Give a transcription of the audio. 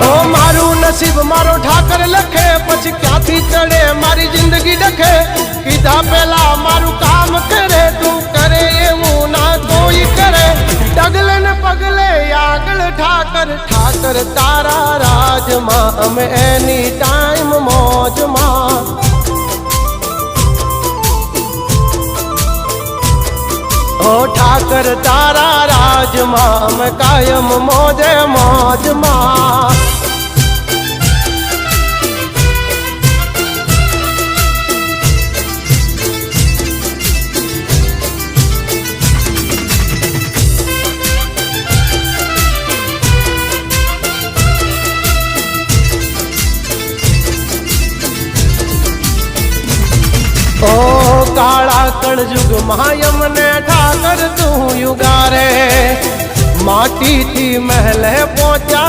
ओ मारू नसीब मारो ठाकर लखे पछ क्यांथी चढ़े मारी जिंदगी डखे कीधा पेला मारू काम करे तू करे एवं ना कोई करे डगले न पगले आगल ठाकर ठाकर तारा राज मां हम एनी टाइम मौज मां ओ ठाकर तारा राज मां हम कायम मौजे मौज मां ओ काला कलयुग मायम ने ठाकर तू युगारे माटी थी महल पहुंचा